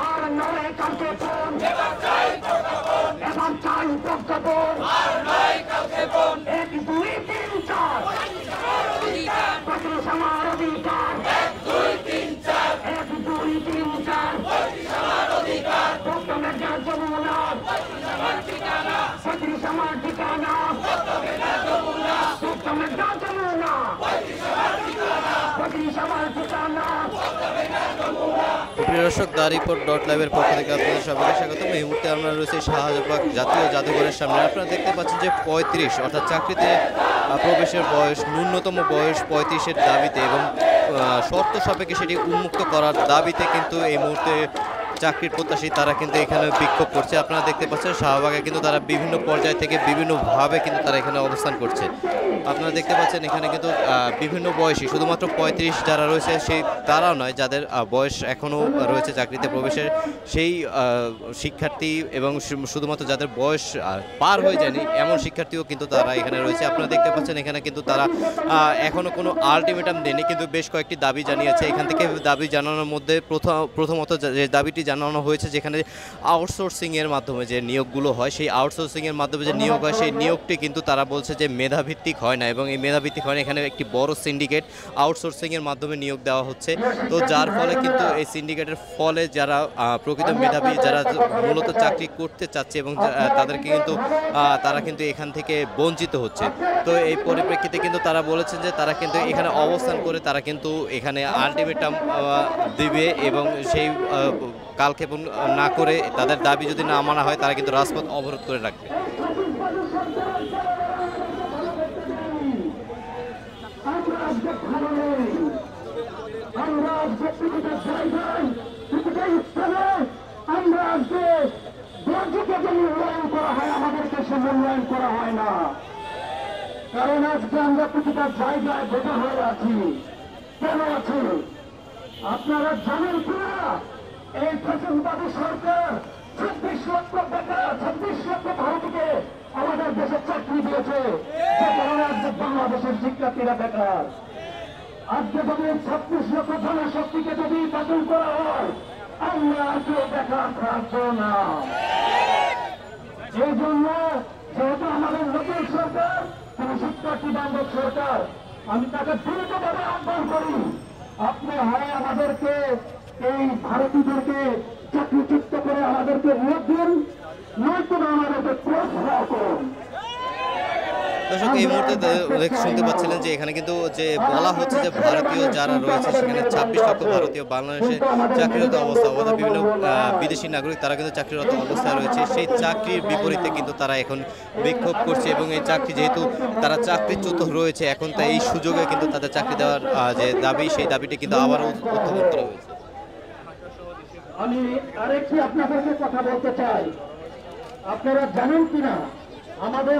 আর নয় কালকে এবার চাই প্রজ্ঞাপন এক দুই তিন চার পঁচিশ আমার অধিকার এক দুই তিন চার প্রথমে যমুনা পঁচিশ আমার ঠিকানা প্রথমে যমুনা পঁচিশ আমার ঠিকানা। প্রিয় দর্শক, দ্য রিপোর্ট .live-এর পক্ষ থেকে আপনাদের সবাইকে স্বাগতম। এই মুহূর্তে আমরা রয়েছে শাহজাপাক জাতীয় জাদুঘরের সামনে। আপনারা দেখতে পাচ্ছেন যে 35 অর্থাৎ চাকরিতে প্রবেশের বয়স, ন্যূনতম বয়স 35-এর দাবিতে এবং শর্ত সাপেক্ষে সেটি উন্মুক্ত করার দাবিতে কিন্তু এই মুহূর্তে চাকরির প্রত্যাশী তারা কিন্তু এখানে বিক্ষোভ করছে। আপনারা দেখতে পাচ্ছেন শাহবাগে কিন্তু তারা বিভিন্ন পর্যায় থেকে বিভিন্নভাবে কিন্তু তারা এখানে অবস্থান করছে। আপনারা দেখতে পাচ্ছেন এখানে কিন্তু বিভিন্ন বয়সী, শুধুমাত্র 35 যারা রয়েছে সেই তারাও নয়, যাদের বয়স এখনও রয়েছে চাকরিতে প্রবেশের সেই শিক্ষার্থী এবং শুধুমাত্র যাদের বয়স পার হয়ে যায়নি এমন শিক্ষার্থীও কিন্তু তারা এখানে রয়েছে। আপনারা দেখতে পাচ্ছেন এখানে কিন্তু তারা এখনও কোনো আলটিমেটাম দেয়নি, কিন্তু বেশ কয়েকটি দাবি জানিয়েছে। এখান থেকে দাবি জানানোর মধ্যে প্রথমত যে দাবিটি জানানো হয়েছে, যেখানে আউটসোর্সিংয়ের মাধ্যমে যে নিয়োগগুলো হয়, সেই আউটসোর্সিংয়ের মাধ্যমে যে নিয়োগ হয় সেই নিয়োগটি কিন্তু তারা বলছে যে মেধাভিত্তিক হয় না, এবং এই মেধাভিত্তিক হয় না। এখানে একটি বড় সিন্ডিকেট আউটসোর্সিংয়ের মাধ্যমে নিয়োগ দেওয়া হচ্ছে। তো যার ফলে কিন্তু এই সিন্ডিকেটের ফলে যারা প্রকৃত মেধাবী, যারা মূলত চাকরি করতে চাচ্ছে এবং তাদেরকে কিন্তু তারা কিন্তু এখান থেকে বঞ্চিত হচ্ছে। তো এই পরিপ্রেক্ষিতে কিন্তু তারা বলেছেন যে তারা কিন্তু এখানে অবস্থান করে তারা কিন্তু এখানে আলটিমেটাম দিবে এবং সেই কালক্ষেপণ না করে তাদের দাবি যদি না মানা হয় তারা কিন্তু রাজপথ অবরোধ করে রাখবে। আমাদেরকে সে মূল্যায়ন করা হয় না, কারণ আজকে আমরা প্রতিটা জায়গায় বোঝা হয়ে আছি। কেন আছি আপনারা জানেন কিনা? এই ফ্যাসিবাদী সরকার 26 লক্ষ বেকার, 26 লক্ষ ভারতীয়কে আমাদের দেশে চাকরি দিয়েছে, যে কারণে আজকে বাংলাদেশের শিক্ষার্থীরা বেকার। আজকে যদি 26 লক্ষ জনশক্তিকে যদি বাতিল করা হয়, আমরা আর কেউ বেকার থাকবো না। এই জন্য যেহেতু আমাদের নতুন সরকার, কোন শিক্ষার্থী বান্ধব সরকার, আমি তাকে দ্রুতভাবে আহ্বান করি, আপনি হয় আমাদেরকে এই ভারতীয়দেরকে চাকরিচ্যুত করে আমাদেরকে নিয়োগ দিন, নয়তো আমাদেরকে প্রশ্রয় করুন। দর্শক, এই মুহূর্তে শুনতে পাচ্ছিলেন যে এখানে কিন্তু যে বলা হচ্ছে যে ভারতীয় যারা রয়েছে সেখানে 26 লক্ষ ভারতীয় বাংলাদেশে চাকরিরত অবস্থা, অর্থাৎ বিভিন্ন বিদেশি নাগরিক তারা কিন্তু চাকরিরত অবস্থায় রয়েছে। সেই চাকরির বিপরীতে কিন্তু তারা এখন বিক্ষোভ করছে এবং এই চাকরি যেহেতু তারা চাকরিচ্যুত রয়েছে এখন, তাই এই সুযোগে কিন্তু তাদের চাকরি দেওয়ার যে দাবি, সেই দাবিটি কিন্তু আবারও উত্থাপন করা হয়েছে। আমি আরেকটি আপনাদেরকে কথা বলতে চাই, আপনারা জানেন কিনা আমাদের